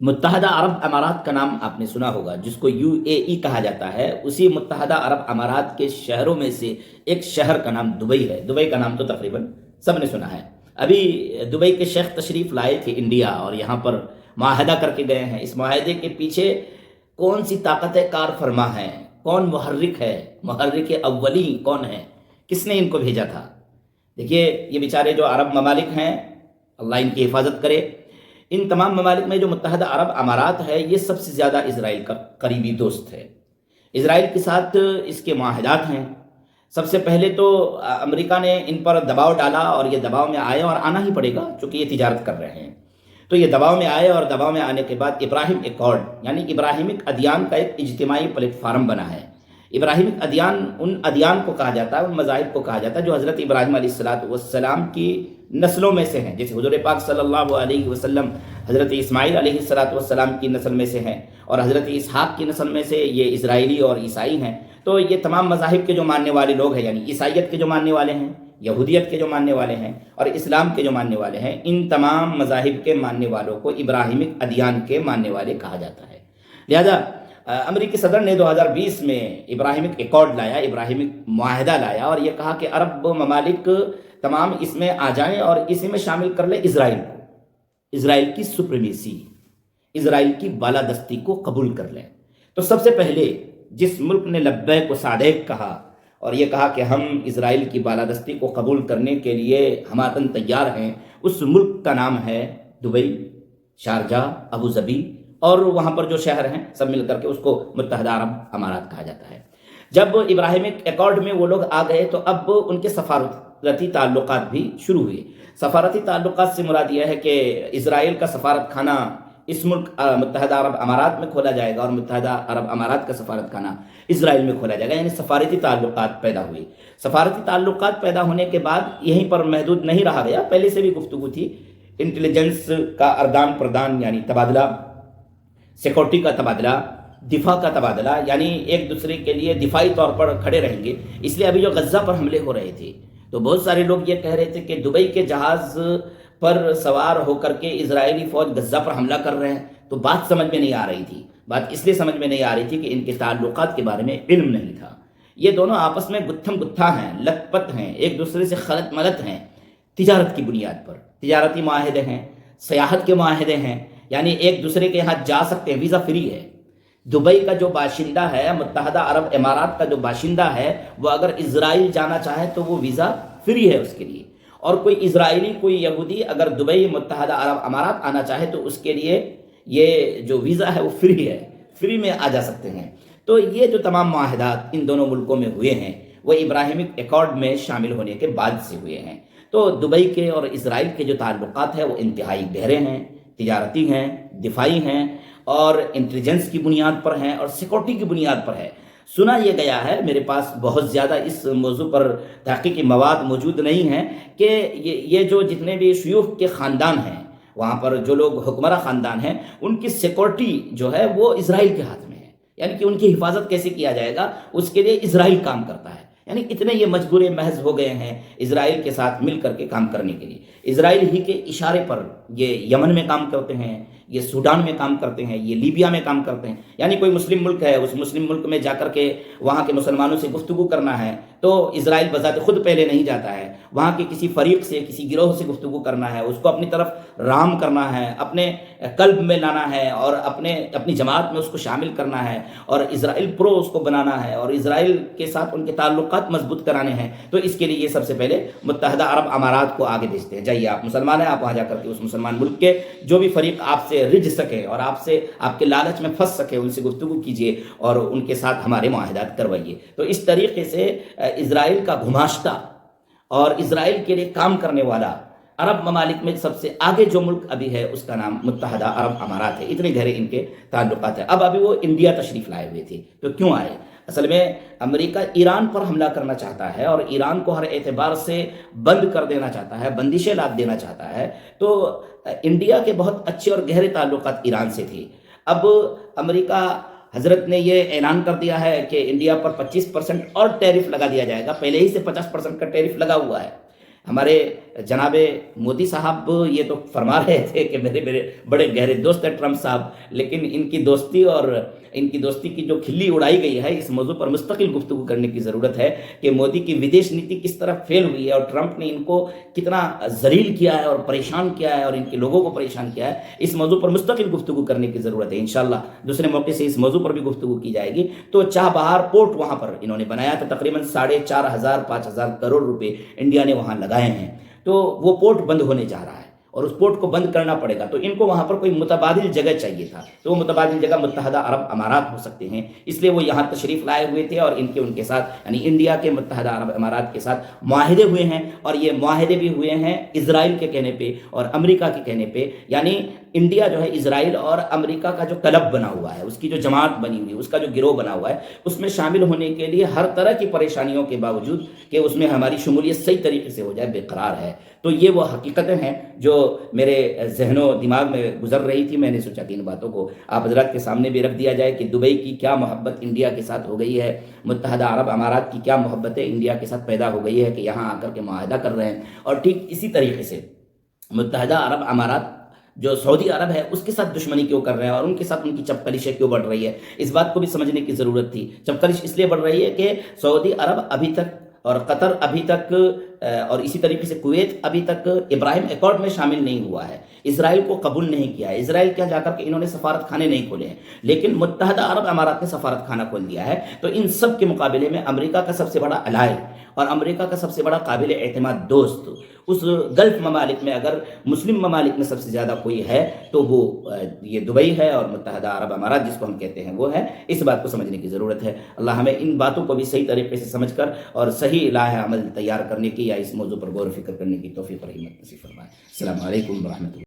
متحدہ عرب امارات کا نام آپ نے سنا ہوگا، جس کو یو اے ای کہا جاتا ہے۔ اسی متحدہ عرب امارات کے شہروں میں سے ایک شہر کا نام دبئی ہے۔ دبئی کا نام تو تقریباً سب نے سنا ہے۔ ابھی دبئی کے شیخ تشریف لائے تھے انڈیا، اور یہاں پر معاہدہ کر کے گئے ہیں۔ اس معاہدے کے پیچھے کون سی طاقت کار فرما ہے، کون محرک ہے، محرک اولی کون ہے، کس نے ان کو بھیجا تھا؟ دیکھیے، یہ بیچارے جو عرب ممالک ہیں، اللہ ان کی حفاظت کرے، ان تمام ممالک میں جو متحدہ عرب امارات ہے، یہ سب سے زیادہ اسرائیل کا قریبی دوست ہے۔ اسرائیل کے ساتھ اس کے معاہدات ہیں۔ سب سے پہلے تو امریکہ نے ان پر دباؤ ڈالا، اور یہ دباؤ میں آئے، اور آنا ہی پڑے گا چونکہ یہ تجارت کر رہے ہیں۔ تو یہ دباؤ میں آئے، اور دباؤ میں آنے کے بعد ابراہیم ایکارڈ، یعنی ابراہیمک ادیان کا ایک اجتماعی پلیٹ فارم بنا ہے۔ ابراہیمک ادیان ان ادیان کو کہا جاتا ہے، ان مذاہب کو کہا جاتا ہے جو حضرت ابراہیم علیہ السلام کی نسلوں میں سے ہیں۔ جیسے حضور پاک صلی اللہ علیہ وسلم حضرت اسماعیل علیہ السلام کی نسل میں سے ہیں، اور حضرت اسحاق کی نسل میں سے یہ اسرائیلی اور عیسائی ہیں۔ تو یہ تمام مذاہب کے جو ماننے والے لوگ ہیں، یعنی عیسائیت کے جو ماننے والے ہیں، یہودیت کے جو ماننے والے ہیں، اور اسلام کے جو ماننے والے ہیں، ان تمام مذاہب کے ماننے والوں کو ابراہیمک ادیان کے ماننے والے کہا جاتا ہے۔ لہذا امریکی صدر نے 2020 میں ابراہیمک ایکارڈ لایا، ابراہیمک معاہدہ لایا، اور یہ کہا کہ عرب ممالک تمام اس میں آ جائیں اور اسی میں شامل کر لیں اسرائیل کو، اسرائیل کی سپریمیسی، اسرائیل کی بالادستی کو قبول کر لیں۔ تو سب سے پہلے جس ملک نے لبیک و صادق کہا اور یہ کہا کہ ہم اسرائیل کی بالادستی کو قبول کرنے کے لیے ہماتن تیار ہیں، اس ملک کا نام ہے دبئی، شارجہ، ابوظبی، اور وہاں پر جو شہر ہیں سب مل کر کے اس کو متحدہ عرب امارات کہا جاتا ہے۔ جب ابراہیمک ایکارڈ میں وہ لوگ آ گئے تو اب ان کے سفارتی تعلقات بھی شروع ہوئے۔ سفارتی تعلقات سے مراد یہ ہے کہ اسرائیل کا سفارت خانہ اس ملک متحدہ عرب امارات میں کھولا جائے گا، اور متحدہ عرب امارات کا سفارت خانہ اسرائیل میں کھولا جائے گا، یعنی سفارتی تعلقات پیدا ہوئی۔ سفارتی تعلقات پیدا ہونے کے بعد یہیں پر محدود نہیں رہا گیا، پہلے سے بھی گفتگو تھی۔ انٹیلیجنس کا اردان پردان، یعنی تبادلہ، سیکورٹی کا تبادلہ، دفاع کا تبادلہ، یعنی ایک دوسرے کے لیے دفاعی طور پر کھڑے رہیں گے۔ اس لیے ابھی جو غزہ پر حملے ہو رہے تھے تو بہت سارے لوگ یہ کہہ رہے تھے کہ دبئی کے جہاز پر سوار ہو کر کے اسرائیلی فوج غزہ پر حملہ کر رہے ہیں، تو بات سمجھ میں نہیں آ رہی تھی۔ بات اس لیے سمجھ میں نہیں آ رہی تھی کہ ان کے تعلقات کے بارے میں علم نہیں تھا۔ یہ دونوں آپس میں گتھم گتھا ہیں، لت پت ہیں، ایک دوسرے سے خلط ملط ہیں، تجارت کی بنیاد پر۔ تجارتی معاہدے ہیں، سیاحت کے معاہدے ہیں، یعنی ایک دوسرے کے یہاں جا سکتے ہیں، ویزا فری ہے۔ دبئی کا جو باشندہ ہے، متحدہ عرب امارات کا جو باشندہ ہے، وہ اگر اسرائیل جانا چاہے تو وہ ویزا فری ہے اس کے لیے، اور کوئی اسرائیلی، کوئی یہودی اگر دبئی متحدہ عرب امارات آنا چاہے تو اس کے لیے یہ جو ویزا ہے وہ فری ہے، فری میں آ جا سکتے ہیں۔ تو یہ جو تمام معاہدات ان دونوں ملکوں میں ہوئے ہیں وہ ابراہیمک ایکارڈ میں شامل ہونے کے بعد سے ہوئے ہیں۔ تو دبئی کے اور اسرائیل کے جو تعلقات ہیں وہ انتہائی گہرے ہیں، تجارتی ہیں، دفاعی ہیں، اور انٹیلیجنس کی بنیاد پر ہیں، اور سیکورٹی کی بنیاد پر ہے۔ سنا یہ گیا ہے، میرے پاس بہت زیادہ اس موضوع پر تحقیقی مواد موجود نہیں ہیں، کہ یہ جو جتنے بھی شیوخ کے خاندان ہیں، وہاں پر جو لوگ حکمراں خاندان ہیں، ان کی سیکورٹی جو ہے وہ اسرائیل کے ہاتھ میں ہے، یعنی کہ ان کی حفاظت کیسے کیا جائے گا اس کے لیے اسرائیل کام کرتا ہے۔ یعنی اتنے یہ مجبور محض ہو گئے ہیں اسرائیل کے ساتھ مل کر کے کام کرنے کے لیے۔ اسرائیل ہی کے اشارے پر یہ یمن میں کام کرتے ہیں، یہ سوڈان میں کام کرتے ہیں، یہ لیبیا میں کام کرتے ہیں۔ یعنی کوئی مسلم ملک ہے، اس مسلم ملک میں جا کر کے وہاں کے مسلمانوں سے گفتگو کرنا ہے تو اسرائیل بذات خود پہلے نہیں جاتا ہے، وہاں کے کسی فریق سے، کسی گروہ سے گفتگو کرنا ہے، اس کو اپنی طرف رام کرنا ہے، اپنے قلب میں لانا ہے، اور اپنی جماعت میں اس کو شامل کرنا ہے، اور اسرائیل پرو اس کو بنانا ہے، اور اسرائیل کے ساتھ ان کے تعلقات مضبوط کرانے ہیں۔ تو اس کے لیے یہ سب سے پہلے متحدہ عرب امارات کو آگے بھیجتے ہیں، جائیے آپ مسلمان ہیں، آپ وہاں جا کر کے اس مسلمان ملک کے جو بھی فریق آپ سے رجھ سکے اور آپ کے لالچ میں پھنس سکے ان سے گفتگو کیجیے اور ان کے ساتھ ہمارے معاہدات کروائیے۔ تو اس طریقے سے اسرائیل کا گھماشتہ اور اسرائیل کے لیے کام کرنے والا عرب ممالک میں سب سے آگے جو ملک ابھی ہے اس کا نام متحدہ عرب امارات ہے۔ اتنے گہرے ان کے تعلقات ہیں۔ ابھی وہ انڈیا تشریف لائے ہوئے تھے، تو کیوں آئے؟ اصل میں امریکہ ایران پر حملہ کرنا چاہتا ہے اور ایران کو ہر اعتبار سے بند کر دینا چاہتا ہے، بندشیں لاد دینا چاہتا ہے۔ تو انڈیا کے بہت اچھے اور گہرے تعلقات ایران سے تھے۔ اب امریکہ حضرت نے یہ اعلان کر دیا ہے کہ انڈیا پر 25% اور ٹیرف لگا دیا جائے گا، پہلے ہی سے 50% کا ٹیرف لگا ہوا ہے، ہمارے جناب مودی صاحب یہ تو فرما رہے تھے کہ میرے بڑے گہرے دوست ہیں ٹرمپ صاحب، لیکن ان کی دوستی اور ان کی دوستی کی جو کھلی اڑائی گئی ہے، اس موضوع پر مستقل گفتگو کرنے کی ضرورت ہے کہ مودی کی ودیش نیتی کس طرح فیل ہوئی ہے اور ٹرمپ نے ان کو کتنا ذلیل کیا ہے اور پریشان کیا ہے اور ان کے لوگوں کو پریشان کیا ہے۔ اس موضوع پر مستقل گفتگو کرنے کی ضرورت ہے، انشاءاللہ دوسرے موقع سے اس موضوع پر بھی گفتگو کی جائے گی۔ تو چاہ بہار پورٹ وہاں پر انہوں نے بنایا تھا، تقریباً 4,500 کروڑ روپے انڈیا نے وہاں لگائے ہیں، تو وہ پورٹ بند ہونے جا رہا ہے اور اس پورٹ کو بند کرنا پڑے گا، تو ان کو وہاں پر کوئی متبادل جگہ چاہیے تھا، تو وہ متبادل جگہ متحدہ عرب امارات ہو سکتے ہیں، اس لیے وہ یہاں تشریف لائے ہوئے تھے اور ان کے ساتھ یعنی انڈیا کے متحدہ عرب امارات کے ساتھ معاہدے ہوئے ہیں، اور یہ معاہدے بھی ہوئے ہیں اسرائیل کے کہنے پہ اور امریکہ کے کہنے پہ، یعنی انڈیا جو ہے اسرائیل اور امریکہ کا جو کلب بنا ہوا ہے، اس کی جو جماعت بنی ہوئی ہے، اس کا جو گروہ بنا ہوا ہے، اس میں شامل ہونے کے لیے ہر طرح کی پریشانیوں کے باوجود کہ اس میں ہماری شمولیت صحیح طریقے سے ہو جائے بےقرار ہے۔ تو یہ وہ حقیقتیں ہیں جو میرے ذہن و دماغ میں گزر رہی تھی، میں نے سوچا کہ ان باتوں کو آپ حضرات کے سامنے بھی رکھ دیا جائے کہ دبئی کی کیا محبت انڈیا کے ساتھ ہو گئی ہے، متحدہ عرب امارات کی کیا محبتیں انڈیا کے ساتھ پیدا ہو گئی ہے کہ یہاں آ کر کے معاہدہ کر رہے ہیں، اور ٹھیک اسی طریقے سے متحدہ عرب امارات جو سعودی عرب ہے اس کے ساتھ دشمنی کیوں کر رہے ہیں اور ان کے ساتھ ان کی چپکلشیں کیوں بڑھ رہی ہے، اس بات کو بھی سمجھنے کی ضرورت تھی۔ چپکلش اس لیے بڑھ رہی ہے کہ سعودی عرب ابھی تک اور قطر ابھی تک اور اسی طریقے سے کویت ابھی تک ابراہیم ایکارڈ میں شامل نہیں ہوا ہے، اسرائیل کو قبول نہیں کیا ہے، اسرائیل کیا جا کر کے انہوں نے سفارت خانے نہیں کھولے ہیں، لیکن متحدہ عرب امارات نے سفارت خانہ کھول دیا ہے۔ تو ان سب کے مقابلے میں امریکہ کا سب سے بڑا الائے اور امریکہ کا سب سے بڑا قابل اعتماد دوست اس گلف ممالک میں، اگر مسلم ممالک میں سب سے زیادہ کوئی ہے تو وہ یہ دبئی ہے اور متحدہ عرب امارات جس کو ہم کہتے ہیں وہ ہے۔ اس بات کو سمجھنے کی ضرورت ہے۔ اللہ ہمیں ان باتوں کو بھی صحیح طریقے سے سمجھ کر اور صحیح راہ عمل تیار کرنے کی یا اس موضوع پر غور و فکر کرنے کی توفیق اور ہمت نصیب فرمائے۔ السلام علیکم ورحمۃ اللہ۔